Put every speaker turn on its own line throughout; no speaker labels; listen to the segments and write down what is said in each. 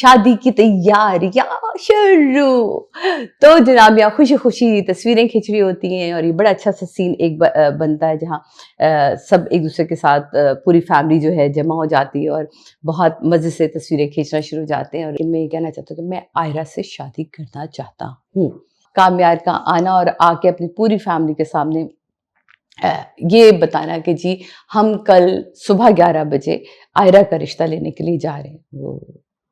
शादी की तैयारियां शुरू। तो जनाब यहाँ खुशी खुशी तस्वीरें खिंच रही होती हैं और ये बड़ा अच्छा सा सीन एक बनता है जहाँ सब एक दूसरे के साथ पूरी फैमिली जो है जमा हो जाती है और बहुत मज़े से तस्वीरें खींचना शुरू हो जाते हैं। और मैं ये कहना चाहता हूँ कि मैं आयरा से शादी करना चाहता हूँ। कामयार का आना और आके अपनी पूरी फैमिली के सामने ये बताना कि जी हम कल सुबह 11 बजे आयरा का रिश्ता लेने के लिए जा रहे हैं। वो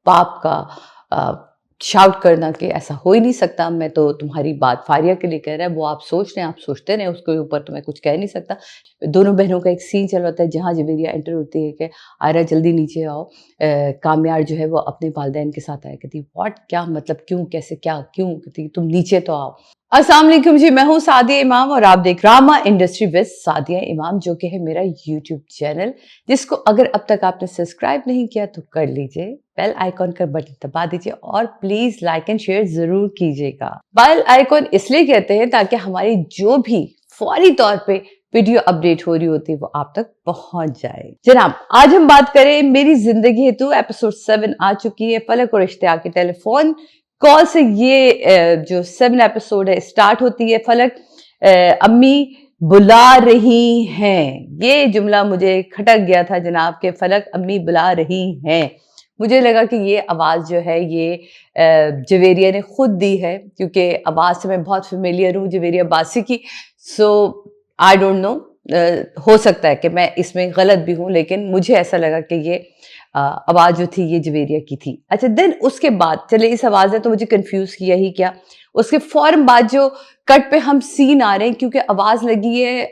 बाप का शाउट करना कि ऐसा हो ही नहीं सकता, मैं तो तुम्हारी बात फारिया के लिए कह रहा है, वो आप सोच रहे हैं, आप सोचते रहे, उसके ऊपर तो मैं कुछ कह नहीं सकता। दोनों बहनों का एक सीन चल रहा है जहाँ जवेरिया एंटर होती है कि आयरा जल्दी नीचे आओ। कामयार जो है वो अपने वालिदैन के साथ आया, कहती व्हाट, क्या मतलब, क्यों, कैसे, क्या, क्यों, कहती तुम नीचे तो आओ। अस्सलाम वालेकुम जी, मैं हूँ सादिया इमाम और आप देख रामा इंडस्ट्री विद सादिया इमाम, जो कि है मेरा यूट्यूब चैनल, जिसको अगर अब तक आपने सब्सक्राइब नहीं किया तो कर लीजिए, बेल आइकॉन का बटन दबा दीजिए और प्लीज लाइक एंड शेयर जरूर कीजिएगा। बेल आइकॉन इसलिए कहते हैं ताकि हमारी जो भी फौरी तौर पे वीडियो अपडेट हो रही होती है वो आप तक पहुंच जाए। जनाब आज हम बात करें मेरी जिंदगी हेतु, एपिसोड 7 आ चुकी है। फलक और इश्तियाक के टेलीफोन कॉल से ये जो 7 एपिसोड है स्टार्ट होती है। फलक अम्मी बुला रही हैं, ये जुमला मुझे खटक गया था जनाब के फलक अम्मी बुला रही हैं। मुझे लगा कि ये आवाज़ जो है ये जवेरिया ने खुद दी है, क्योंकि आवाज़ से मैं बहुत फेमिलियर हूँ जवेरिया बासी की। सो आई डोंट नो, हो सकता है कि मैं इसमें गलत भी हूँ, लेकिन मुझे ऐसा लगा कि ये आवाज़ जो थी ये जवेरिया की थी। अच्छा, देन उसके बाद चले, इस आवाज़ ने तो मुझे कंफ्यूज किया ही क्या। उसके फौरन बाद जो कट पे हम सीन आ रहे हैं, क्योंकि आवाज़ लगी है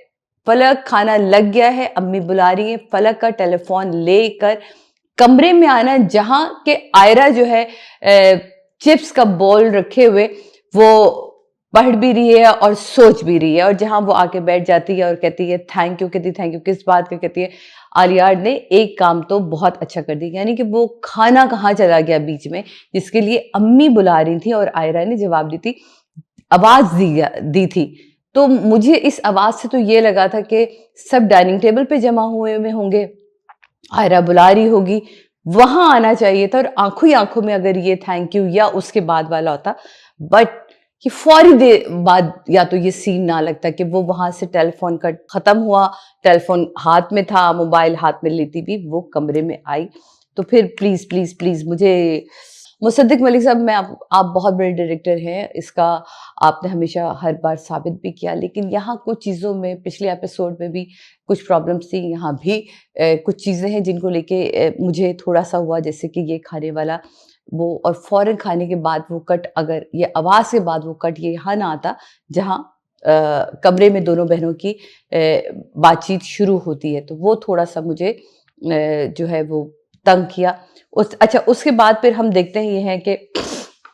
फलक खाना लग गया है, अम्मी बुला रही है, फलक का टेलीफोन लेकर कमरे में आना जहां के आयरा जो है चिप्स का बॉल रखे हुए वो पढ़ भी रही है और सोच भी रही है, और जहां वो आके बैठ जाती है और कहती है थैंक यू, कहती थैंक यू किस बात का, कहती है आलियार ने एक काम तो बहुत अच्छा कर दिया, यानी कि वो खाना कहाँ चला गया बीच में जिसके लिए अम्मी बुला रही थी और आयरा ने जवाब दी थी, आवाज दी थी। तो मुझे इस आवाज से तो ये लगा था कि सब डाइनिंग टेबल पे जमा हुए में होंगे, आयरा बुला रही होगी, वहां आना चाहिए था और आंखों ही आंखों में अगर ये थैंक यू या उसके बाद वाला होता, बट कि फौरी देर बाद या तो ये सीन ना लगता कि वो वहां से टेलीफोन का खत्म हुआ, टेलीफोन हाथ में था, मोबाइल हाथ में लेती भी वो कमरे में आई। तो फिर प्लीज प्लीज प्लीज मुझे मुसद्दिक मलिक साहब, मैं आप बहुत बड़े डायरेक्टर हैं, इसका आपने हमेशा हर बार साबित भी किया, लेकिन यहाँ कुछ चीज़ों में पिछले एपिसोड में भी कुछ प्रॉब्लम्स थी, यहाँ भी कुछ चीज़ें हैं जिनको लेके मुझे थोड़ा सा हुआ, जैसे कि ये खाने वाला वो और फौरन खाने के बाद वो कट, अगर ये आवाज़ के बाद वो कट ये यहाँ ना आता जहाँ कमरे में दोनों बहनों की बातचीत शुरू होती है, तो वो थोड़ा सा मुझे जो है वो तंग किया। अच्छा, उसके बाद फिर हम देखते हैं ये है कि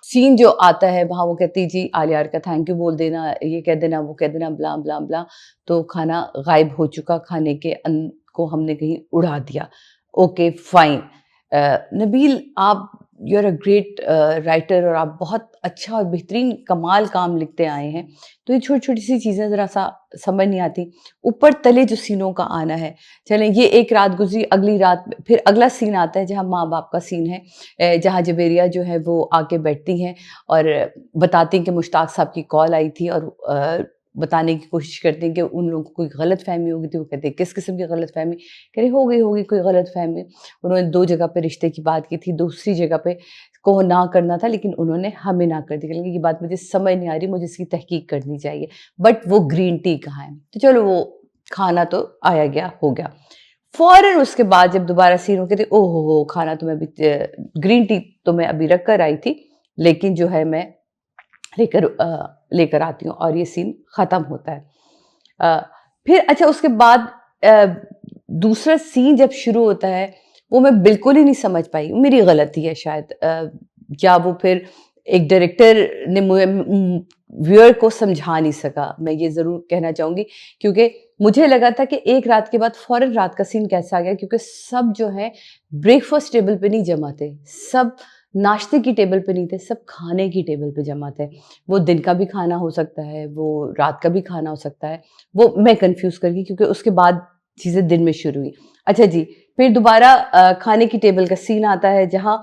सीन जो आता है वहाँ वो कहती जी आलियार का थैंक यू बोल देना, ये कह देना, वो कह देना, ब्ला ब्ला ब्ला, तो खाना गायब हो चुका, खाने के को हमने कहीं उड़ा दिया। ओके फाइन, नबील आप you are a great writer और आप बहुत अच्छा और बेहतरीन कमाल काम लिखते आए हैं, तो ये छोटी छोटी सी चीज़ें ज़रा सा समझ नहीं आती। ऊपर तले जो सीनों का आना है, चलें ये एक रात गुजरी, अगली रात फिर अगला सीन आता है जहाँ माँ बाप का सीन है, जहाँ जवेरिया जो है वो आके बैठती हैं और बताती हैं कि मुश्ताक साहब की कॉल आई थी और बताने की कोशिश करते हैं कि उन लोगों को कोई गलत फहमी होगी थी। वो कहते हैं किस किस्म की गलत फहमी, कह रहे होगी कोई गलत फहमी, उन्होंने 2 जगह पे रिश्ते की बात की थी, दूसरी जगह पे को ना करना था लेकिन उन्होंने हमें ना कर दी, लेकिन ये बात मुझे समझ नहीं आ रही, मुझे इसकी तहकीक करनी चाहिए, बट वो ग्रीन टी कहाँ है। तो चलो वो खाना तो आया गया हो गया, फौरन उसके बाद जब दोबारा सीन हो कहते ओह हो खाना तो मैं अभी ग्रीन टी तो मैं अभी रख कर आई थी, लेकिन जो है मैं लेकर आती हूँ, और ये सीन ख़त्म होता है। फिर अच्छा उसके बाद दूसरा सीन जब शुरू होता है वो मैं बिल्कुल ही नहीं समझ पाई, मेरी गलती है शायद, या वो फिर एक डायरेक्टर ने व्यूअर को समझा नहीं सका, मैं ये ज़रूर कहना चाहूँगी, क्योंकि मुझे लगा था कि एक रात के बाद फ़ौरन रात का सीन कैसा आ गया, क्योंकि सब जो है ब्रेकफास्ट टेबल पे नहीं जमा थे, सब नाश्ते की टेबल पे नहीं थे, सब खाने की टेबल पे जमा थे। वो दिन का भी खाना हो सकता है, वो रात का भी खाना हो सकता है, वो मैं कंफ्यूज कर गई, क्योंकि उसके बाद चीज़ें दिन में शुरू हुई। अच्छा जी, फिर दोबारा खाने की टेबल का सीन आता है जहाँ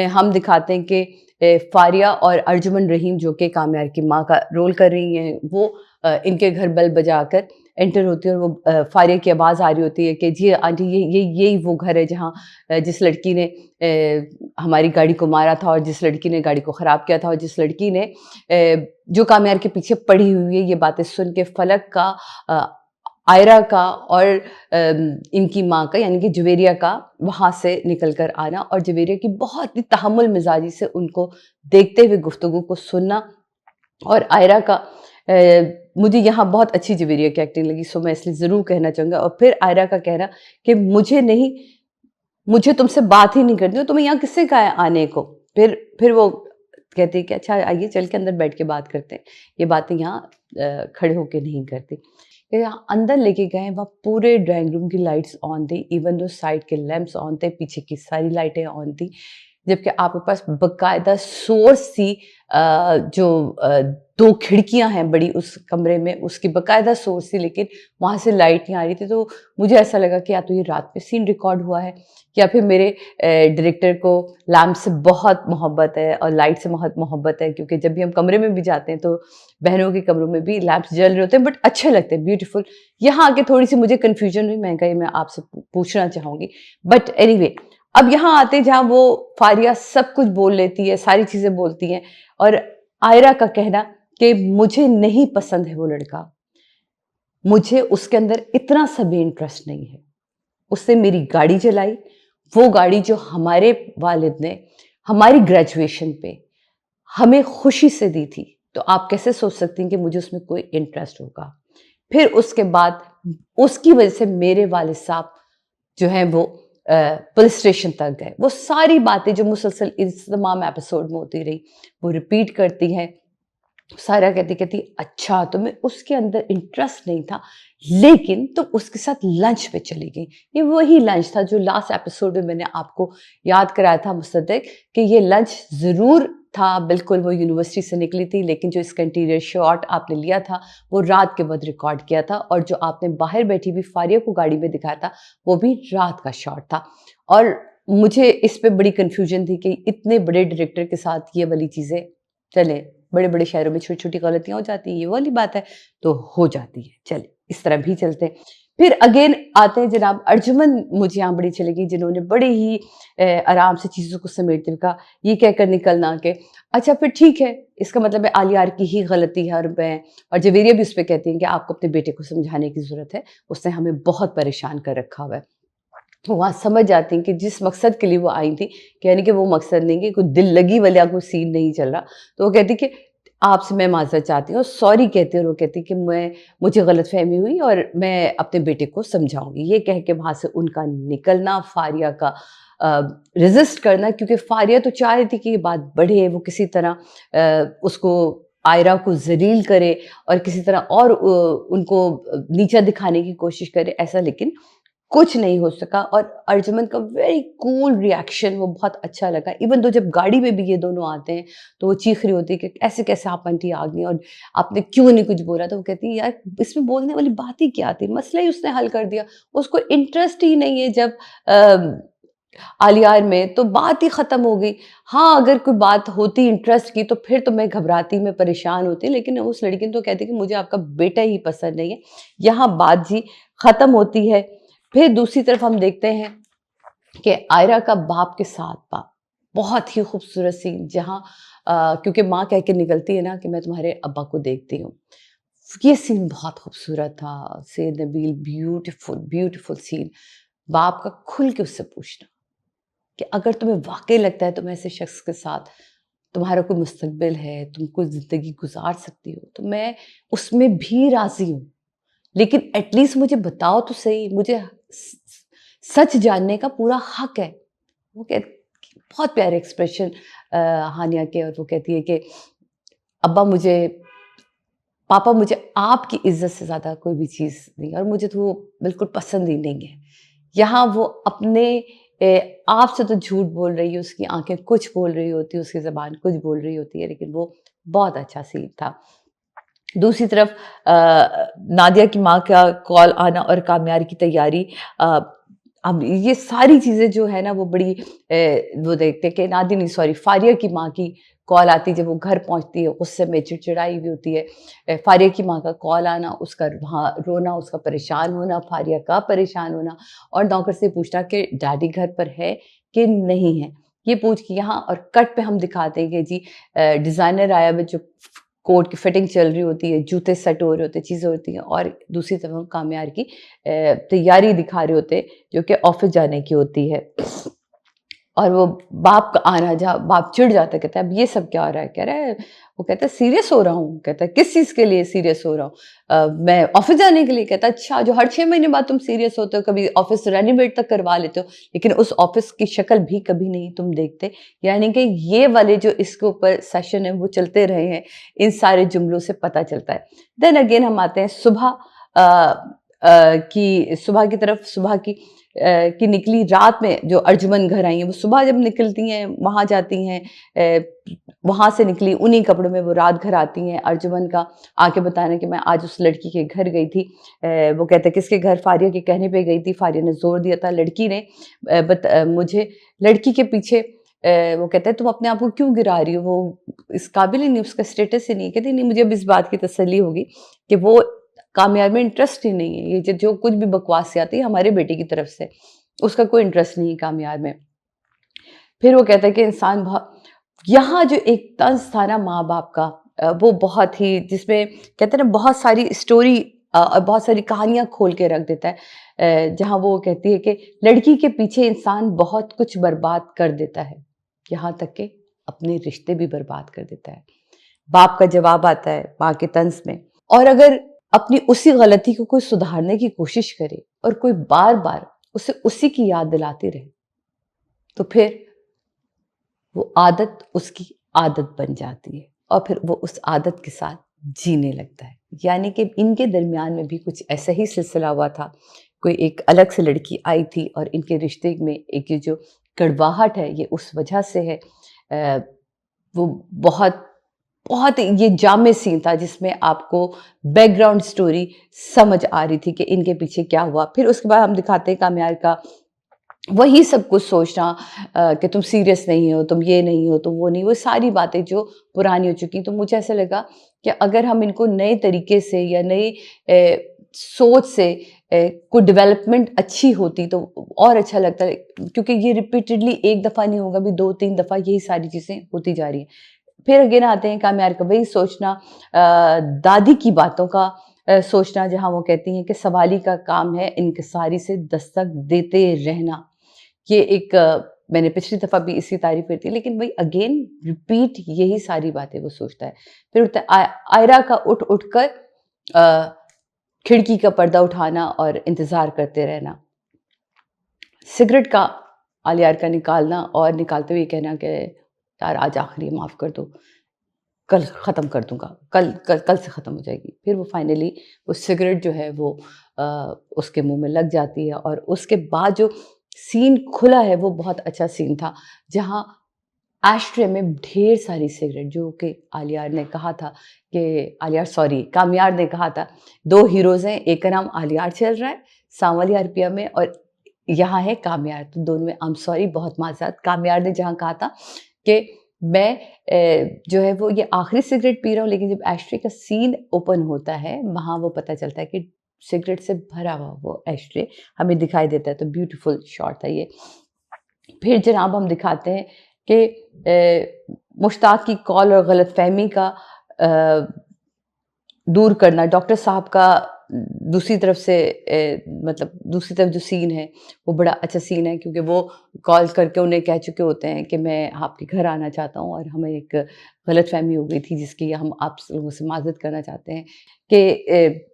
हम दिखाते हैं कि फारिया और अर्जुमन रहीम जो कि कामयार की माँ का रोल कर रही हैं, वो इनके घर बेल बजाकर एंटर होती है और वो फारिया की आवाज़ आ रही होती है कि जी आंटी ये यही वो घर है जहाँ जिस लड़की ने हमारी गाड़ी को मारा था और जिस लड़की ने गाड़ी को ख़राब किया था और जिस लड़की ने जो कामयार के पीछे पड़ी हुई है। ये बातें सुन के फलक का अ, आयरा का और इनकी माँ का यानी कि जवेरिया का वहाँ से निकल कर आना और जवेरिया की बहुत ही तहम्मुल मिजाजी से उनको देखते हुए गुफ्तगू को सुनना और आयरा का मुझे यहाँ बहुत अच्छी जवेरिया की एक्टिंग लगी, सो मैं इसलिए ज़रूर कहना चाहूँगा। और फिर आयरा का कहना कि मुझे तुमसे बात ही नहीं करनी हो, तुम्हें यहाँ किससे कहा है आने को? फिर वो कहती है कि अच्छा आइए चल के अंदर बैठ के बात करते हैं, ये बातें यहाँ खड़े होके नहीं करती। फिर यहाँ अंदर लेके गए, वहाँ पूरे ड्राइंग रूम की लाइट्स ऑन थी, इवन दो साइड के लैंप्स ऑन थे, पीछे की सारी लाइटें ऑन थी, जबकि आपके पास बाकायदा सोर्स थी जो 2 खिड़कियाँ हैं बड़ी उस कमरे में, उसकी बाकायदा सोर्स थी, लेकिन वहाँ से लाइट नहीं आ रही थी। तो मुझे ऐसा लगा कि या तो ये रात में सीन रिकॉर्ड हुआ है या फिर मेरे डायरेक्टर को लैंप से बहुत मोहब्बत है और लाइट से बहुत मोहब्बत है, क्योंकि जब भी हम कमरे में भी जाते हैं तो बहनों के कमरों में भी लैंप्स जल रहे होते हैं, बट अच्छे लगते हैं, ब्यूटीफुल। यहाँ आके थोड़ी सी मुझे कन्फ्यूजन हुई, मैं आपसे पूछना चाहूँगी। बट एनीवे, अब यहाँ आते हैं जहाँ वो फारिया सब कुछ बोल लेती है, सारी चीज़ें बोलती हैं और आयरा का कहना कि मुझे नहीं पसंद है वो लड़का, मुझे उसके अंदर इतना सा भी इंटरेस्ट नहीं है। उसने मेरी गाड़ी जलाई, वो गाड़ी जो हमारे वालिद ने हमारी ग्रेजुएशन पे हमें खुशी से दी थी, तो आप कैसे सोच सकती हैं कि मुझे उसमें कोई इंटरेस्ट होगा? फिर उसके बाद उसकी वजह से मेरे वालिद साहब जो हैं वो पुलिस स्टेशन तक गए। वो सारी बातें जो मुसलसल इस तमाम एपिसोड में होती रही, वो रिपीट करती हैं। सारा कहती अच्छा, तुम्हें उसके अंदर इंटरेस्ट नहीं था, लेकिन तुम उसके साथ लंच पे चली गई। ये वही लंच था जो लास्ट एपिसोड में मैंने आपको याद कराया था मुसद्दिक, कि ये लंच ज़रूर था, बिल्कुल वो यूनिवर्सिटी से निकली थी, लेकिन जो इसका इंटीरियर शॉट आपने लिया था वो रात के वक्त रिकॉर्ड किया था, और जो आपने बाहर बैठी हुई फारिया को गाड़ी में दिखाया था वो भी रात का शॉट था। और मुझे इस पे बड़ी कन्फ्यूजन थी कि इतने बड़े डायरेक्टर के साथ ये वाली चीज़ें चले, बड़े-बड़े शहरों में छोटी-छोटी गलतियाँ हो जाती हैं, ये वाली बात है, तो हो जाती है। चलिए, इस तरह भी चलते हैं। फिर अगेन आते हैं जनाब अर्जुमन, मुझे यहाँ बड़ी अच्छी लगी, जिन्होंने बड़े ही आराम से चीज़ों को समेटते हुए कहा, ये कहकर निकलना कि अच्छा फिर ठीक है, इसका मतलब है आलियार की ही गलती है, और जवेरिया भी उस पे कहती हैं कि आपको अपने बेटे को समझाने की ज़रूरत है, उसने हमें बहुत परेशान कर रखा हुआ है। तो वहाँ समझ जाती हैं कि जिस मकसद के लिए वो आई थी, यानी कि वो मकसद नहीं कि कोई दिल लगी वाला कोई सीन नहीं चल रहा। तो वो कहती कि आपसे मैं माज़रत चाहती हूँ, सॉरी कहती है, और वो कहती कि मुझे गलतफ़हमी हुई और मैं अपने बेटे को समझाऊँगी। ये कह के वहाँ से उनका निकलना, फारिया का रेज़िस्ट करना, क्योंकि फारिया तो चाह रही थी कि ये बात बढ़े, वो किसी तरह उसको आयरा को ज़लील करे और किसी तरह और उनको नीचा दिखाने की कोशिश करे, ऐसा लेकिन कुछ नहीं हो सका। और अर्जुमन का वेरी कूल रिएक्शन वो बहुत अच्छा लगा। इवन दो जब गाड़ी में भी ये दोनों आते हैं तो वो चीख रही होती है कि ऐसे कैसे आप आंटी आ गई और आपने क्यों नहीं कुछ बोला। तो वो कहती है यार इसमें बोलने वाली बात ही क्या थी, मसला ही उसने हल कर दिया, उसको इंटरेस्ट ही नहीं है जब आलियार में, तो बात ही खत्म हो गई। हाँ, अगर कोई बात होती इंटरेस्ट की तो फिर तो मैं घबराती, मैं परेशान होती, लेकिन उस लड़की ने तो कहती कि मुझे आपका बेटा ही पसंद नहीं है। यहाँ बात जी खत्म होती है। फिर दूसरी तरफ हम देखते हैं कि आयरा का बाप के साथ बाप, बहुत ही खूबसूरत सीन, जहाँ क्योंकि माँ कह के निकलती है ना कि मैं तुम्हारे अब्बा को देखती हूँ। ये सीन बहुत खूबसूरत था। से नबील, ब्यूटीफुल ब्यूटीफुल सीन। बाप का खुल के उससे पूछना कि अगर तुम्हें वाकई लगता है तुम ऐसे शख्स के साथ तुम्हारा कोई मुस्तकबिल है, तुम कोई ज़िंदगी गुजार सकती हो, तो मैं उसमें भी राज़ी हूँ, लेकिन एटलीस्ट मुझे बताओ तो सही, मुझे सच जानने का पूरा हक है। वो कह बहुत प्यारे एक्सप्रेशन हानिया के, और वो कहती है कि अब्बा मुझे पापा मुझे आपकी इज़्ज़त से ज़्यादा कोई भी चीज़ नहीं, और मुझे तो वो बिल्कुल पसंद ही नहीं है। यहाँ वो अपने आप से तो झूठ बोल रही है, उसकी आँखें कुछ बोल रही होती है, उसकी ज़बान कुछ बोल रही होती है, लेकिन वो बहुत अच्छा सीन था। दूसरी तरफ नादिया की माँ का कॉल आना और कामयार की तैयारी, अ, अब ये सारी चीज़ें जो है ना वो बड़ी वो देखते हैं कि नादिया नहीं, सॉरी, फारिया की माँ की कॉल आती है जब वो घर पहुँचती है, गुस्से में चिड़चिड़ाई हुई होती है। फारिया की माँ का कॉल आना, उसका वहाँ रोना, उसका परेशान होना, फारिया का परेशान होना और नौकर से पूछना कि डैडी घर पर है कि नहीं है। ये पूछ के यहाँ और कट पे हम दिखाते हैं कि जी डिज़ाइनर आया हुआ, जो कोट की फिटिंग चल रही होती है, जूते सेट हो रहे होते हैं, चीज़ें होती हैं और दूसरी तरफ कामयार की तैयारी दिखा रहे होते हैं, जो कि ऑफ़िस जाने की होती है। और वो बाप का आना, जहाँ बाप चिढ़ जाता है, कहता है, "अब ये सब क्या हो रहा है?" कह रहा है, वो कहता है, "सीरियस हो रहा हूँ।" कहता है, "किस चीज़ के लिए सीरियस हो रहा हूँ?" "मैं ऑफ़िस जाने के लिए।" कहता है, "अच्छा, जो हर 6 महीने बाद तुम सीरियस होते हो, कभी ऑफ़िस रेनोवेट तक करवा लेते हो, लेकिन उस ऑफ़िस की शक्ल भी कभी नहीं तुम देखते।" यानी कि ये वाले जो इसके ऊपर सेशन है, वो चलते रहे हैं, इन सारे जुमलों से पता चलता है। देन अगेन हम आते हैं सुबह की सुबह की तरफ, सुबह की निकली रात में जो अर्जुमन घर आई हैं, वो सुबह जब निकलती हैं, वहाँ जाती हैं, वहाँ से निकली उन्हीं कपड़ों में वो रात घर आती हैं। अर्जुमन का आके बताना कि मैं आज उस लड़की के घर गई थी। वो कहते हैं, किसके घर? फारिया के कहने पे गई थी। फारिया ने ज़ोर दिया था, लड़की ने मुझे लड़की के पीछे वो कहता है, तुम अपने आप को क्यों गिरा रही हो? वो इस काबिल ही नहीं, उसका स्टेटस ही नहीं। कहती, नहीं, मुझे अब इस बात की तसल्ली होगी कि वो कामयाब में इंटरेस्ट ही नहीं है। ये जो कुछ भी बकवास से आती है हमारे बेटे की तरफ से, उसका कोई इंटरेस्ट नहीं है कामयाब में। फिर वो कहता है कि इंसान बहुत, यहाँ जो एक तंज था ना माँ-बाप का, वो बहुत ही, जिसमें कहते हैं ना बहुत सारी स्टोरी और बहुत सारी कहानियाँ खोल के रख देता है। जहाँ वो कहती है कि लड़की के पीछे इंसान बहुत कुछ बर्बाद कर देता है, यहाँ तक कि अपने रिश्ते भी बर्बाद कर देता है। बाप का जवाब आता है माँ के तंज में, और अगर अपनी उसी गलती को कोई सुधारने की कोशिश करे और कोई बार-बार उसे उसी की याद दिलाती रहे, तो फिर वो आदत उसकी आदत बन जाती है और फिर वो उस आदत के साथ जीने लगता है। यानी कि इनके दरमियान में भी कुछ ऐसा ही सिलसिला हुआ था। कोई एक अलग से लड़की आई थी और इनके रिश्ते में एक ये जो कड़वाहट है, ये उस वजह से है। वो बहुत बहुत ये जामे सीन था जिसमें आपको बैकग्राउंड स्टोरी समझ आ रही थी कि इनके पीछे क्या हुआ। फिर उसके बाद हम दिखाते हैं कामयार का वही सब कुछ सोचना, कि तुम सीरियस नहीं हो, तुम ये नहीं हो, तुम वो नहीं, वो सारी बातें जो पुरानी हो चुकी। तो मुझे ऐसा लगा कि अगर हम इनको नए तरीके से या नई सोच से कोई डेवलपमेंट अच्छी होती तो और अच्छा लगता है, क्योंकि ये रिपीटेडली एक दफ़ा नहीं होगा, अभी 2-3 दफ़ा यही सारी चीज़ें होती जा रही हैं। फिर अगेन आते हैं कामयार का वही सोचना, दादी की बातों का सोचना, जहाँ वो कहती हैं कि सवाली का काम है इंकिसारी से दस्तक देते रहना। ये एक मैंने पिछली दफ़ा भी इसकी तारीफ़ करी थी, लेकिन वही अगेन रिपीट यही सारी बातें वो सोचता है। फिर उठता है आयरा का उठ कर अ, खिड़की का पर्दा उठाना और इंतज़ार करते रहना। सिगरेट का आलियार का निकालना और निकालते हुए ये कहना कि यार आज आखिरी है, माफ़ कर दो। कल ख़त्म कर दूँगा, कल कल कल से ख़त्म हो जाएगी। फिर वो फाइनली वो सिगरेट जो है वो अ, उसके मुँह में लग जाती है और उसके बाद जो सीन खुला है वो बहुत अच्छा सीन था, जहाँ एशट्रे में ढेर सारी सिगरेट, जो कि आलियार ने कहा था कि आलियार, सॉरी, कामयार ने कहा था, 2 हीरोज़ हैं, एक का नाम आलियार चल रहा है सांवलिया रुपया में और यहाँ है कामयार, तो दोनों में आई एम सॉरी, बहुत माज़रत। कामयार ने जहाँ कहा था कि मैं जो है वो ये आखिरी सिगरेट पी रहा हूँ, लेकिन जब एशट्रे का सीन ओपन होता है, वहाँ वो पता चलता है कि सिगरेट से भरा हुआ वो एशट्रे हमें दिखाई देता है, तो ब्यूटीफुल शॉट था ये। फिर जनाब हम दिखाते हैं कि मुश्ताक की कॉल और गलतफ़हमी का अ, दूर करना, डॉक्टर साहब का दूसरी तरफ से मतलब दूसरी तरफ जो सीन है वो बड़ा अच्छा सीन है, क्योंकि वो कॉल करके उन्हें कह चुके होते हैं कि मैं आपके घर आना चाहता हूँ और हमें एक गलतफ़हमी हो गई थी जिसकी हम आप लोगों से माज़रत करना चाहते हैं कि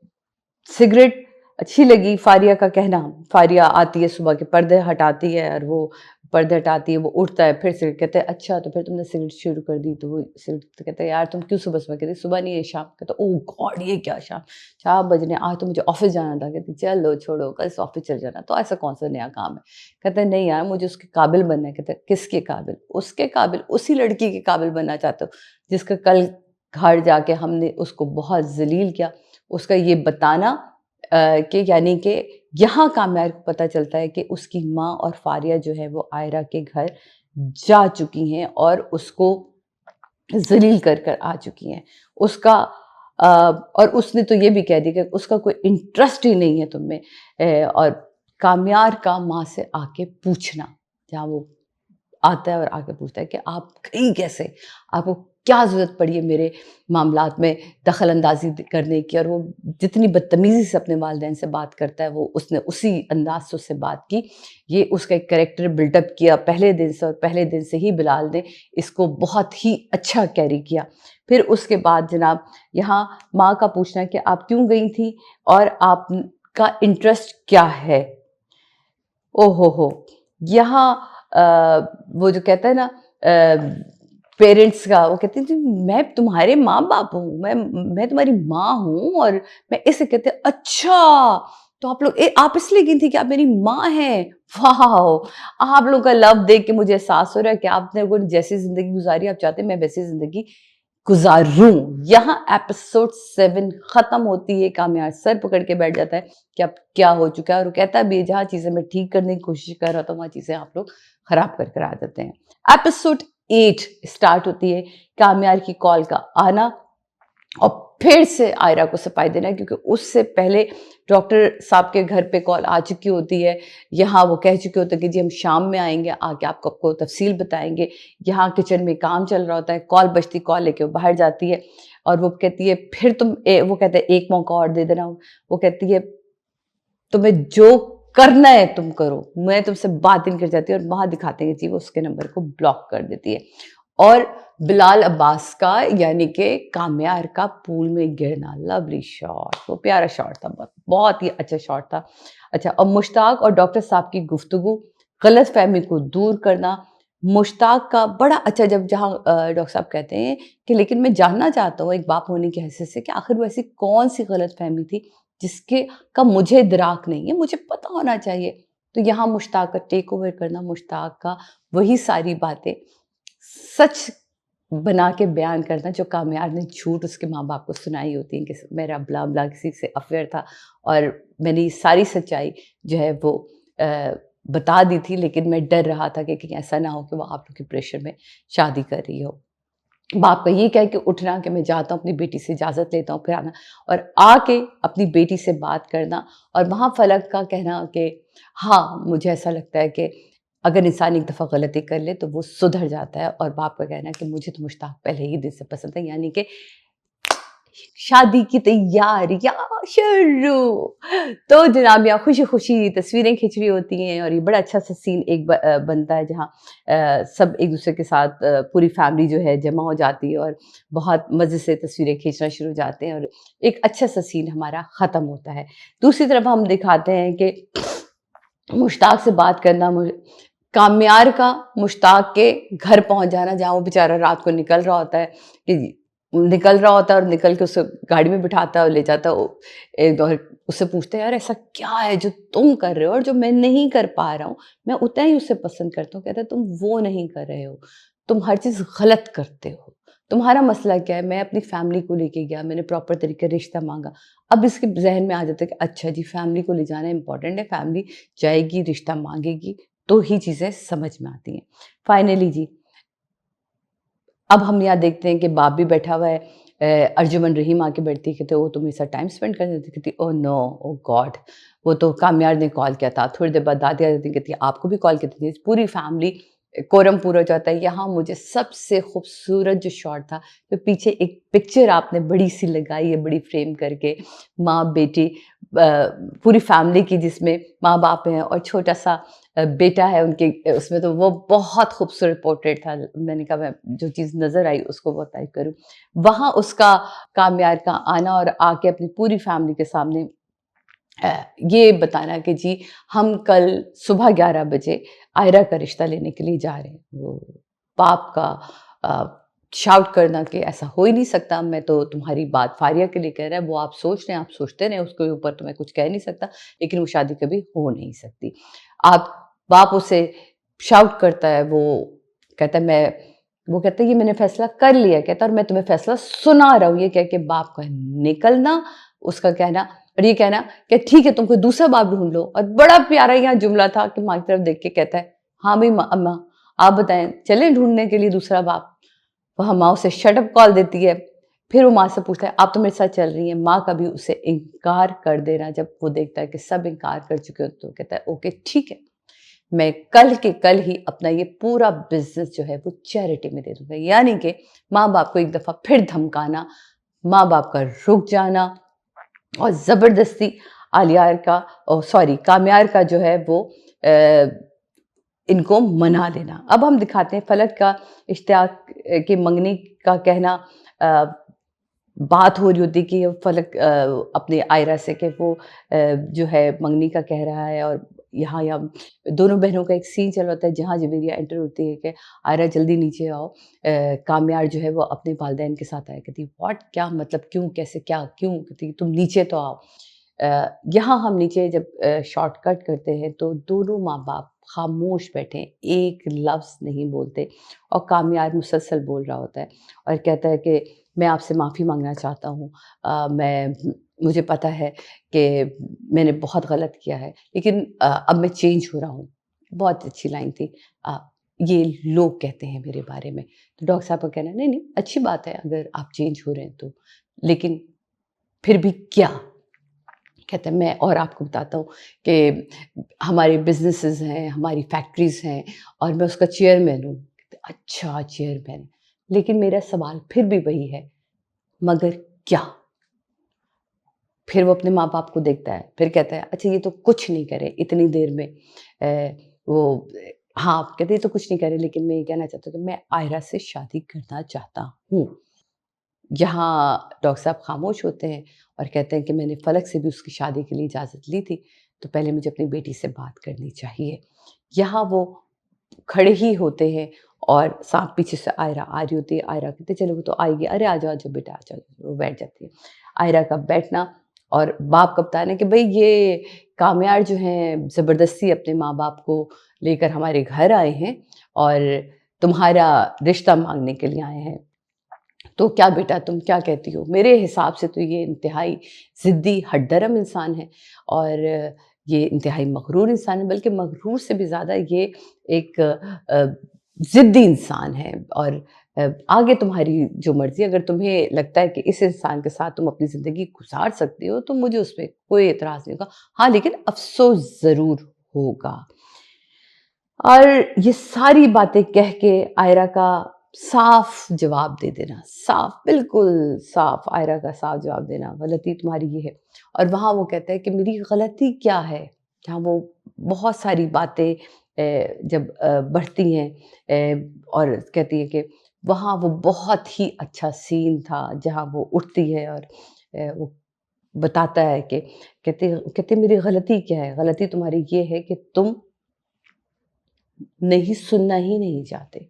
सिगरेट अच्छी लगी, फारिया का कहना। फारिया आती है सुबह के पर्दे हटाती है और वो पर्दे हटाती है, वो उठता है, फिर सिगरेट, कहते हैं अच्छा तो फिर तुमने सिगरेट शुरू कर दी, तो वो सिगरेट तो कहता है यार तुम क्यों सुबह-सुबह, कहती सुबह नहीं है शाम, कहता ओह गॉड ये क्या शाम, 4 बजने, आज तो मुझे ऑफ़िस जाना था, कहती चलो छोड़ो कल से ऑफ़िस चले जाना, तो ऐसा कौन-सा नया काम है? कहता है नहीं यार मुझे उसके काबिल बनना है, कहता है किसके काबिल? उसके काबिल, उसी लड़की के काबिल बनना चाहता हूँ, जिसका कल घर जाके हमने उसको बहुत ज़लील किया। उसका ये बताना कि यानी कि यहाँ कामयार को पता चलता है कि उसकी माँ और फारिया जो है वो आयरा के घर जा चुकी हैं और उसको ज़लील कर कर आ चुकी हैं। उसका और उसने तो ये भी कह दिया कि उसका कोई इंटरेस्ट ही नहीं है तुम में। और कामयार का माँ से आके पूछना, जहाँ वो आता है और आके पूछता है कि आप गई कैसे? आपको क्या ज़रूरत पड़ी है मेरे मामलात में दखल अंदाज़ी करने की? और वो जितनी बदतमीज़ी से अपने वालिदैन से बात करता है, वो उसने उसी अंदाज़ से उससे बात की। ये उसका एक कैरेक्टर बिल्डअप किया पहले दिन से, और पहले दिन से ही बिलाल ने इसको बहुत ही अच्छा कैरी किया। फिर उसके बाद जनाब यहाँ माँ का पूछना है कि आप क्यों गई थी और आपका इंटरेस्ट क्या है? ओहो हो! यहाँ वो जो कहता है ना पेरेंट्स का, वो कहती थी मैं तुम्हारे माँ-बाप हूँ, मैं तुम्हारी माँ हूँ, और मैं इसे कहते हैं अच्छा, तो आप लोग आप इसलिए गई थी कि आप मेरी माँ हैं। वाओ! आप लोगों का लव देख के मुझे एहसास हो रहा है कि आपने वो जैसी ज़िंदगी गुज़ारी आप चाहते हैं मैं वैसी ज़िंदगी गुज़ारूँ। यहाँ एपिसोड 7 ख़त्म होती है, कामयाब सर पकड़ के बैठ जाता है कि अब क्या हो चुका है, और वो कहता भी है जहाँ चीज़ें मैं ठीक करने की कोशिश कर रहा था वहाँ चीज़ें आप लोग ख़राब कर कर आ जाते हैं। एपिसोड 8 स्टार्ट होती है, कामयाब की कॉल का आना और फिर से आयरा को सफाई देना, क्योंकि उससे पहले डॉक्टर साहब के घर पे कॉल आ चुकी होती है। यहाँ वो कह चुके होते हैं कि जी हम शाम में आएंगे, आके आपको तफसील बताएंगे। यहाँ किचन में काम चल रहा होता है, कॉल बजती, कॉल लेके वो बाहर जाती है और वो कहती है फिर वो कहते हैं एक मौका और दे देना। वो कहती है तुम्हें जो करना है तुम करो, मैं तुमसे बात नहीं कर जाती, और वहां दिखाते हैं जी वो उसके नंबर को ब्लॉक कर देती है। और बिलाल अब्बास का यानी कि कामयार का पूल में गिरना, लवली शॉट, वो प्यारा शॉट था, बहुत ही अच्छा शॉट था। अच्छा, और मुश्ताक और डॉक्टर साहब की गुफ्तगू, गलत फहमी को दूर करना। मुश्ताक का बड़ा अच्छा, जब जहाँ डॉक्टर साहब कहते हैं कि लेकिन मैं जानना चाहता हूँ एक बाप होने की हैसियत से कि आखिर वो ऐसी कौन सी गलत फहमी थी जिसके का मुझे इदराक नहीं है, मुझे पता होना चाहिए। तो यहाँ मुश्ताक का टेक ओवर करना, मुश्ताक का वही सारी बातें सच बना के बयान करना जो कामयाब ने झूठ उसके माँ बाप को सुनाई होती है कि मेरा ब्ला ब्ला किसी से अफेयर था, और मैंने ये सारी सच्चाई जो है वो बता दी थी, लेकिन मैं डर रहा था कि कहीं ऐसा ना हो कि वो आप लोग के प्रेशर में शादी कर रही हो। बाप का ये कह के उठना कि मैं जाता हूँ अपनी बेटी से इजाज़त लेता हूँ, फिर आना, और आके अपनी बेटी से बात करना, और वहाँ फलक का कहना कि हाँ, मुझे ऐसा लगता है कि अगर इंसान एक दफ़ा गलती कर ले तो वो सुधर जाता है, और बाप का कहना है कि मुझे तो मुश्ताक पहले ही दिल से पसंद है, यानी कि शादी की तैयारियां शुरू। तो जनाब यहाँ खुशी खुशी तस्वीरें खिंच रही होती हैं, और ये बड़ा अच्छा सा सीन एक बनता है जहाँ सब एक दूसरे के साथ पूरी फैमिली जो है जमा हो जाती है और बहुत मज़े से तस्वीरें खींचना शुरू हो जाते हैं, और एक अच्छा सा सीन हमारा ख़त्म होता है। दूसरी तरफ हम दिखाते हैं कि मुश्ताक से बात करना, कामयार का मुश्ताक के घर पहुंच जाना, जहाँ वो बेचारा रात को निकल रहा होता है, कि निकल रहा होता है और निकल के उसे गाड़ी में बिठाता है और ले जाता है। एक दौर उससे पूछते हैं यार ऐसा क्या है जो तुम कर रहे हो और जो मैं नहीं कर पा रहा हूँ, मैं उतना ही उससे पसंद करता हूँ। कहता है तुम वो नहीं कर रहे हो, तुम हर चीज़ गलत करते हो, तुम्हारा मसला क्या है? मैं अपनी फैमिली को लेके गया, मैंने प्रॉपर तरीके रिश्ता मांगा। अब इसके जहन में आ जाता है कि अच्छा जी फैमिली को ले जाना इंपॉर्टेंट है, फैमिली जाएगी, रिश्ता मांगेगी, तो ही चीज़ें समझ में आती हैं। फाइनली जी, अब हम यहाँ देखते हैं कि बाप भी बैठा हुआ है। अर्जुमन रहीम आके बैठती है, कहते वो तुम मेरे साथ टाइम स्पेंड कर देती, कहती ओह नो, ओह गॉड, वो तो कामयाब ने कॉल किया था। थोड़ी देर बाद दादी आ जाती, कहती आपको भी कॉल की थी। पूरी फैमिली कोरम पूरा हो जाता है। यहाँ मुझे सबसे खूबसूरत जो शॉट था, तो पीछे एक पिक्चर आपने बड़ी सी लगाई है, बड़ी फ्रेम करके, माँ बेटी पूरी फैमिली की, जिसमें माँ बाप हैं और छोटा सा बेटा है उनके, उसमें तो वो बहुत खूबसूरत पोर्ट्रेट था। मैंने कहा मैं जो चीज़ नज़र आई उसको वो तारीफ करूँ। वहाँ उसका कामयाब का आना और आके अपनी पूरी फैमिली के सामने ये बताना कि जी हम कल सुबह 11 बजे आयरा का रिश्ता लेने के लिए जा रहे हैं। वो बाप का शाउट करना कि ऐसा हो ही नहीं सकता, मैं तो तुम्हारी बात फारिया के लिए कह रहा है, वो आप सोच रहे हैं, आप सोचते रहे, उसके ऊपर तो मैं कुछ कह नहीं सकता, लेकिन वो शादी कभी हो नहीं सकती। आप बाप उसे शाउट करता है, वो कहता है मैं वो कहता है ये मैंने फैसला कर लिया, कहता और मैं तुम्हें फैसला सुना रहा हूँ, ये कह के बाप का निकलना, उसका कहना और ये कहना कि ठीक है तुम कोई दूसरा बाप ढूंढ लो। और बड़ा प्यारा यहाँ जुमला था कि माँ की तरफ देख के कहता है हाँ भाई अम्मा आप बताएं चले ढूंढने के लिए दूसरा बाप। वह माँ उसे शटअप कॉल देती है। फिर वो माँ से पूछता है आप तो मेरे साथ चल रही हैं। माँ कभी उसे इनकार कर देना, जब वो देखता है कि सब इनकार कर चुके हो तो कहता है ओके ठीक है, मैं कल के कल ही अपना ये पूरा बिजनेस जो है वो चैरिटी में दे दूंगा। यानी कि माँ बाप को एक दफ़ा फिर धमकाना, माँ बाप का रुक जाना और ज़बरदस्ती आलियार का काम्यार का जो है वो इनको मना लेना। अब हम दिखाते हैं फलक का इश्तियाक के मंगनी का कहना। बात हो रही होती कि फलक अपने आयरा से कि वो जो है मंगनी का कह रहा है और यहाँ दोनों बहनों का एक सीन चल रहा है जहाँ जवेरिया एंटर होती है कि आयरा जल्दी नीचे आओ। काम्यार जो है वो अपने वालिदैन के साथ आया, कहती व्हाट क्या मतलब क्यों कैसे क्या क्यों, कहती तुम नीचे तो आओ। यहाँ हम नीचे जब शॉर्टकट करते हैं तो दोनों माँ बाप खामोश बैठे हैं, एक लफ्ज़ नहीं बोलते और काम्यार मुसलसल बोल रहा होता है और कहता है कि मैं आपसे माफ़ी मांगना चाहता हूँ। मुझे पता है कि मैंने बहुत गलत किया है लेकिन अब मैं चेंज हो रहा हूँ। बहुत अच्छी लाइन थी। ये लोग कहते हैं मेरे बारे में। तो डॉक्टर साहब का कहना नहीं नहीं अच्छी बात है अगर आप चेंज हो रहे हैं तो, लेकिन फिर भी क्या? कहते हैं मैं और आपको बताता हूँ कि हमारे बिजनेसेस हैं, हमारी फैक्ट्रीज हैं और मैं उसका चेयरमैन हूँ। अच्छा चेयरमैन, लेकिन मेरा सवाल फिर भी वही है मगर क्या? फिर वो अपने माँ बाप को देखता है, फिर कहता है अच्छा ये तो कुछ नहीं करे इतनी देर में। वो हाँ कहते ये तो कुछ नहीं करे लेकिन मैं ये कहना चाहता हूँ कि मैं आयरा से शादी करना चाहता हूँ। यहाँ डॉक्टर साहब खामोश होते हैं और कहते हैं कि मैंने फलक से भी उसकी शादी के लिए इजाज़त ली थी तो पहले मुझे अपनी बेटी से बात करनी चाहिए। यहाँ वो खड़े ही होते हैं और साथ पीछे से आयरा आ रही होती है। आयरा कहते चलो वो तो आएगी, अरे आ जाओ बेटा आ जाओ, वो बैठ जाती है। आयरा का बैठना और बाप का बताना कि भाई ये काम्यार जो हैं ज़बरदस्ती अपने माँ बाप को लेकर हमारे घर आए हैं और तुम्हारा रिश्ता मांगने के लिए आए हैं। तो क्या बेटा तुम क्या कहती हो? मेरे हिसाब से तो ये इंतहाई ज़िद्दी हठधर्म इंसान है और ये इंतहाई मग़रूर इंसान है, बल्कि मग़रूर से भी ज़्यादा ये एक ज़िद्दी इंसान है। और आगे तुम्हारी जो मर्ज़ी, अगर तुम्हें लगता है कि इस इंसान के साथ तुम अपनी ज़िंदगी गुज़ार सकती हो तो मुझे उसमें कोई एतराज़ नहीं होगा। हाँ, लेकिन अफ़सोस ज़रूर होगा। और ये सारी बातें कह के आयरा का साफ जवाब दे देना, साफ बिल्कुल साफ आयरा का साफ जवाब देना, गलती तुम्हारी ये है। और वहाँ वो कहता है कि मेरी गलती क्या है? जहाँ वो बहुत सारी बातें जब बढ़ती हैं और कहती है कि वहाँ वो बहुत ही अच्छा सीन था जहाँ वो उठती है और वो बताता है कि कहते कहते मेरी गलती क्या है? गलती तुम्हारी ये है कि तुम नहीं सुनना ही नहीं चाहते।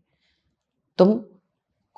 तुम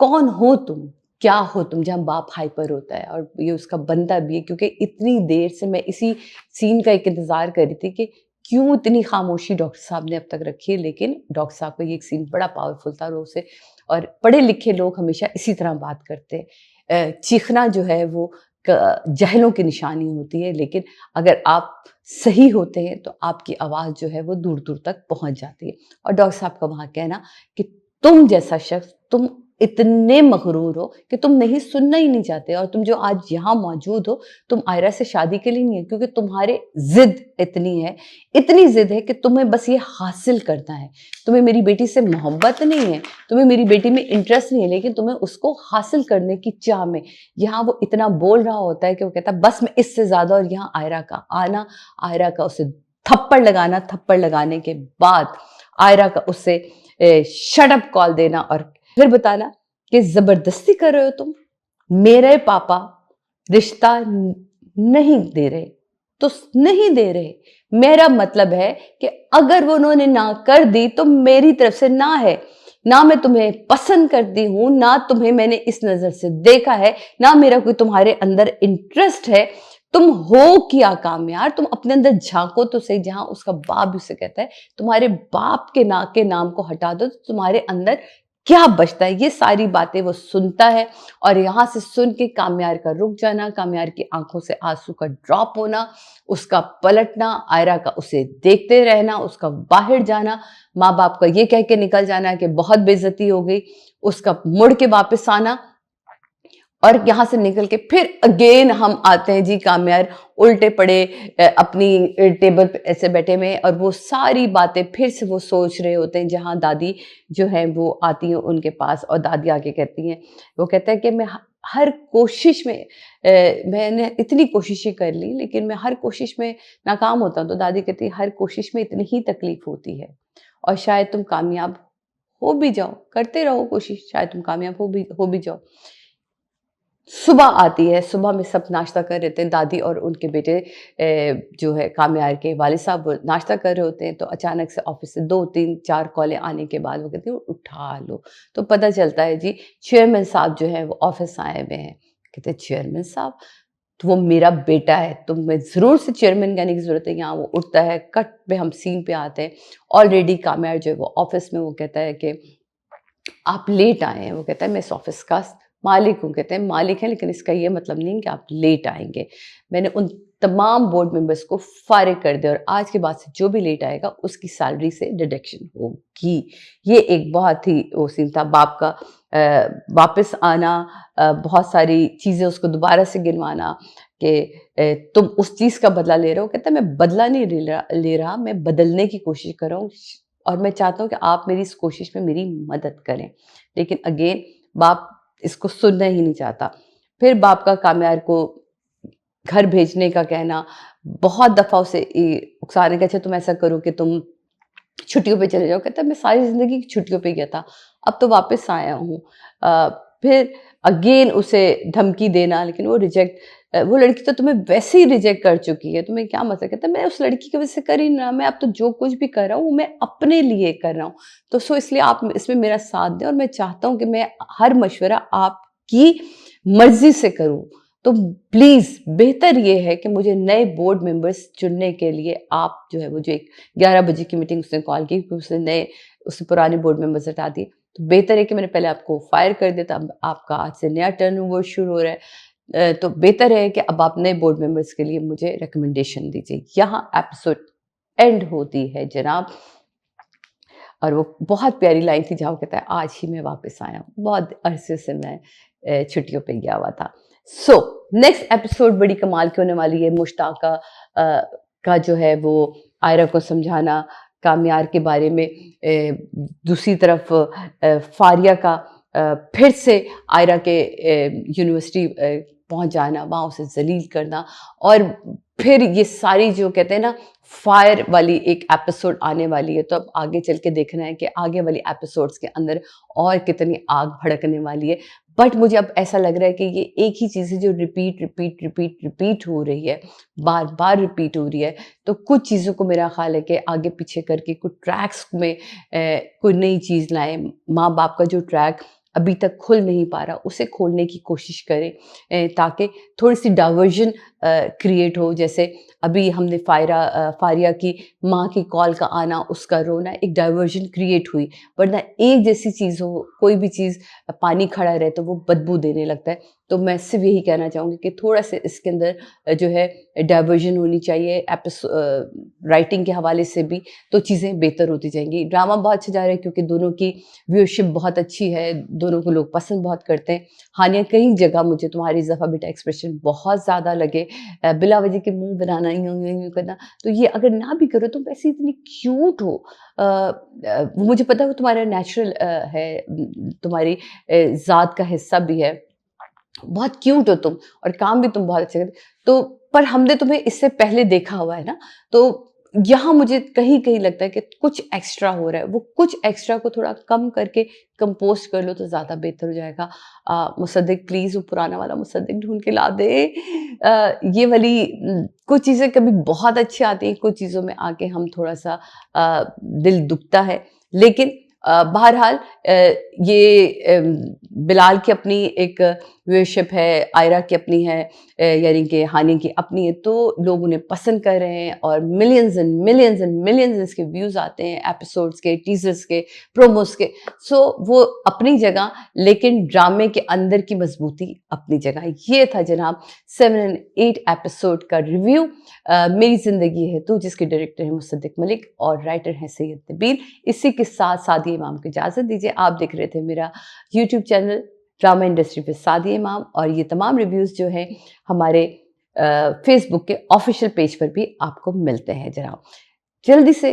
कौन हो तुम? क्या हो तुम? जहाँ बाप हाइपर होता है और ये उसका बनता भी है क्योंकि इतनी देर से मैं इसी सीन का एक इंतज़ार कर रही थी कि क्यों इतनी खामोशी डॉक्टर साहब ने अब तक रखी है। लेकिन डॉक्टर साहब का ये एक सीन बड़ा पावरफुल था और उसे और पढ़े लिखे लोग हमेशा इसी तरह बात करते हैं। चीखना जो है वो जहलों की निशानी होती है, लेकिन अगर आप सही होते हैं तो आपकी आवाज़ जो है वो दूर दूर तक पहुँच जाती है। और डॉक्टर साहब का वहाँ कहना कि तुम जैसा शख्स, तुम इतने मग़रूर हो कि तुम नहीं सुनना ही नहीं चाहते और तुम जो आज यहाँ मौजूद हो, तुम आयरा से शादी के लिए नहीं है क्योंकि तुम्हारे ज़िद इतनी ज़िद है कि तुम्हें बस ये हासिल करना है। तुम्हें मेरी बेटी से मोहब्बत नहीं है, तुम्हें मेरी बेटी में इंटरेस्ट नहीं है, लेकिन तुम्हें उसको हासिल करने की चाह में। यहाँ वो इतना बोल रहा होता है कि वो कहता है बस मैं इससे ज़्यादा, और यहाँ आयरा का आना, आयरा का उसे थप्पड़ लगाना, थप्पड़ लगाने के बाद आयरा का उसे शट अप कॉल देना और फिर बताना कि जबरदस्ती कर रहे हो तुम, मेरे पापा रिश्ता नहीं दे रहे तो नहीं दे रहे। मेरा मतलब है कि अगर वो उन्होंने ना कर दी तो मेरी तरफ से ना है। ना मैं तुम्हें पसंद करती हूं, ना तुम्हें मैंने इस नजर से देखा है, ना मेरा कोई तुम्हारे अंदर इंटरेस्ट है। तुम हो क्या कामयार? तुम अपने अंदर झांको तो सही। जहां उसका बाप भी उसे कहता है तुम्हारे बाप के नाम को हटा दो तो तुम्हारे अंदर क्या बचता है? ये सारी बातें वो सुनता है और यहाँ से सुन के काम्यार का रुक जाना, काम्यार की आँखों से आँसू का ड्रॉप होना, उसका पलटना, आयरा का उसे देखते रहना, उसका बाहर जाना, माँ-बाप का ये कह के निकल जाना कि बहुत बेइज़्ज़ती हो गई, उसका मुड़ के वापस आना और यहाँ से निकल के फिर अगेन हम आते हैं जी काम्यार उल्टे पड़े अपनी टेबल पे ऐसे बैठे हुए और वो सारी बातें फिर से वो सोच रहे होते हैं, जहाँ दादी जो है वो आती हैं उनके पास और दादी आके कहती हैं, वो कहता है कि मैं हर कोशिश में मैंने इतनी कोशिशें कर ली लेकिन मैं हर कोशिश में नाकाम होता हूँ। तो दादी कहती है हर कोशिश में इतनी ही तकलीफ होती है और शायद तुम कामयाब हो भी जाओ, करते रहो कोशिश, शायद तुम कामयाब हो भी जाओ। सुबह आती है, सुबह में सब नाश्ता कर रहे थे, दादी और उनके बेटे जो है काम्यार के वालिद साहब वो नाश्ता कर रहे होते हैं, तो अचानक से ऑफिस से 2, 3, 4 कॉलें आने के बाद वो कहती है उठा लो, तो पता चलता है जी चेयरमैन साहब जो हैं वो ऑफिस आए हुए हैं। कहते हैं चेयरमैन साहब? तो वो मेरा बेटा है, तो मैं ज़रूर से चेयरमैन कहने की ज़रूरत है, यहाँ वो उठता है, कट पे हम सीन पे आते हैं। ऑलरेडी काम्यार जो है वो ऑफिस में वो कहता है कि आप लेट आए हैं। वो कहता है मैं इस ऑफिस का मालिक हूँ। कहते हैं मालिक हैं लेकिन इसका ये मतलब नहीं कि आप लेट आएंगे। मैंने उन तमाम बोर्ड मेंबर्स को फारिग कर दिया और आज के बाद से जो भी लेट आएगा उसकी सैलरी से डिडक्शन होगी। ये एक बहुत ही वो सीन था बाप का, वापस आना, बहुत सारी चीज़ें उसको दोबारा से गिनवाना कि तुम उस चीज़ का बदला ले रहे हो। कहता है मैं बदला नहीं ले रहा, मैं बदलने की कोशिश कर रहा हूँ और मैं चाहता हूँ कि आप मेरी इस कोशिश में मेरी मदद करें। लेकिन अगेन बाप इसको सुनना ही नहीं चाहता। फिर बाप का काम्यार को घर भेजने का कहना, बहुत दफ़ा उसे उकसाने का, अच्छा तुम ऐसा करो कि तुम छुट्टियों पे चले जाओ। कहता है मैं सारी ज़िंदगी की छुट्टियों पे गया था, अब तो वापस आया हूँ। फिर अगेन उसे धमकी देना, लेकिन वो वो लड़की तो तुम्हें वैसे ही रिजेक्ट कर चुकी है, तुम्हें क्या मतलब। कहता है मैं उस लड़की की वजह से कर ही नहीं रहा, मैं अब तो जो कुछ भी कर रहा हूँ मैं अपने लिए कर रहा हूँ, तो इसलिए आप इसमें मेरा साथ दें और मैं चाहता हूँ कि मैं हर मशवरा आपकी मर्जी से करूँ। तो प्लीज़ बेहतर ये है कि मुझे नए बोर्ड मेंबर्स चुनने के लिए आप जो है वो जो एक 11 बजे की मीटिंग उसने कॉल की, क्योंकि उसने पुराने बोर्ड मेंबर्स हटा दिए, तो बेहतर है कि मैंने पहले आपको फायर कर दिया था, आपका आज से नया टर्नओवर शुरू हो रहा है, तो बेहतर है कि अब आप नए बोर्ड मेंबर्स के लिए मुझे रिकमेंडेशन दीजिए। यहाँ एपिसोड एंड होती है जनाब। और वो बहुत प्यारी लाइन थी जहाँ वो कहता है आज ही मैं वापस आया हूँ, बहुत अरसे से मैं छुट्टियों पे गया हुआ था। सो नेक्स्ट एपिसोड बड़ी कमाल की होने वाली है। मुश्ताका का जो है वो आयरा को समझाना, काम्यार के बारे में, दूसरी तरफ फारिया का फिर से आयरा के यूनिवर्सिटी पहुंच जाना, वहाँ उसे जलील करना, और फिर ये सारी जो कहते हैं ना फायर वाली एक एपिसोड आने वाली है, तो अब आगे चल के देखना है कि आगे वाली एपिसोड्स के अंदर और कितनी आग भड़कने वाली है। बट मुझे अब ऐसा लग रहा है कि ये एक ही चीज़ है जो रिपीट हो रही है, बार बार रिपीट हो रही है। तो कुछ चीज़ों को मेरा ख्याल है कि आगे पीछे करके कुछ ट्रैक्स में कोई नई चीज़ लाएं। माँ बाप का जो ट्रैक अभी तक खुल नहीं पा रहा उसे खोलने की कोशिश करें, ताकि थोड़ी सी डाइवर्जन क्रिएट हो। जैसे अभी हमने फारिया की माँ की कॉल का आना, उसका रोना, एक डाइवर्जन क्रिएट हुई। वरना एक जैसी चीज़ हो, कोई भी चीज़ पानी खड़ा रहे तो वो बदबू देने लगता है। तो मैं सिर्फ यही कहना चाहूँगी कि थोड़ा सा इसके अंदर जो है डाइवर्जन होनी चाहिए राइटिंग के हवाले से भी, तो चीज़ें बेहतर होती जाएंगी। ड्रामा बहुत अच्छा जा रहा है क्योंकि दोनों की व्यूअरशिप बहुत अच्छी है, दोनों को लोग पसंद बहुत करते हैं। हानिया कई जगह मुझे तुम्हारी ज़फ़ा बेटा एक्सप्रेशन बहुत ज़्यादा लगे, बिला वजह के मुंह बनाना, यूँ करना, तो ये अगर ना भी करो तो वैसे इतनी क्यूट हो। मुझे पता है वो तुम्हारा नेचुरल है, तुम्हारी ज़ात का हिस्सा भी है, बहुत क्यूट हो तुम और काम भी तुम बहुत अच्छे करते। तो पर हमने तुम्हें इससे पहले देखा हुआ है ना, तो यहाँ मुझे कहीं कहीं लगता है कि कुछ एक्स्ट्रा हो रहा है। वो कुछ एक्स्ट्रा को थोड़ा कम करके कंपोस्ट कर लो तो ज़्यादा बेहतर हो जाएगा। मुसद्दिक प्लीज़ वो पुराना वाला मुसद्दिक ढूंढ के ला दे। ये वाली कुछ चीज़ें कभी बहुत अच्छी आती हैं, कुछ चीज़ों में आके हम थोड़ा सा दिल दुखता है। लेकिन बहरहाल ये बिलाल की अपनी एक व्यूअरशिप है, आयरा की अपनी है, यानी कि हानि की अपनी है, तो लोग उन्हें पसंद कर रहे हैं और millions and millions and millions इसके व्यूज़ आते हैं एपिसोड्स के, टीजर्स के, प्रोमोस के। सो वो अपनी जगह, लेकिन ड्रामे के अंदर की मजबूती अपनी जगह। ये था जनाब 7 एंड 8 एपिसोड का रिव्यू मेरी ज़िंदगी है तू, जिसके डायरेक्टर हैं मुसद्दिक मलिक और राइटर हैं सैयद नबील। इसी के साथ सादिया इमाम को इजाज़त दीजिए। आप देख रहे थे मेरा यूट्यूब चैनल ड्रामा इंडस्ट्री पे सादिया इमाम, और ये तमाम रिव्यूज़ जो हैं हमारे फेसबुक के ऑफिशियल पेज पर भी आपको मिलते हैं जनाब। जल्दी से,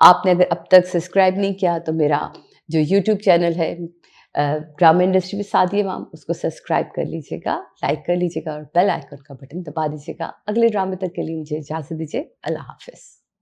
आपने अगर अब तक सब्सक्राइब नहीं किया तो मेरा जो यूट्यूब चैनल है ड्रामा इंडस्ट्री में सादिया इमाम, उसको सब्सक्राइब कर लीजिएगा, लाइक कर लीजिएगा और बेल आइकन का बटन दबा दीजिएगा। अगले ड्रामे तक के लिए मुझे इजाज़त दीजिए। अल्लाह हाफ़िज़।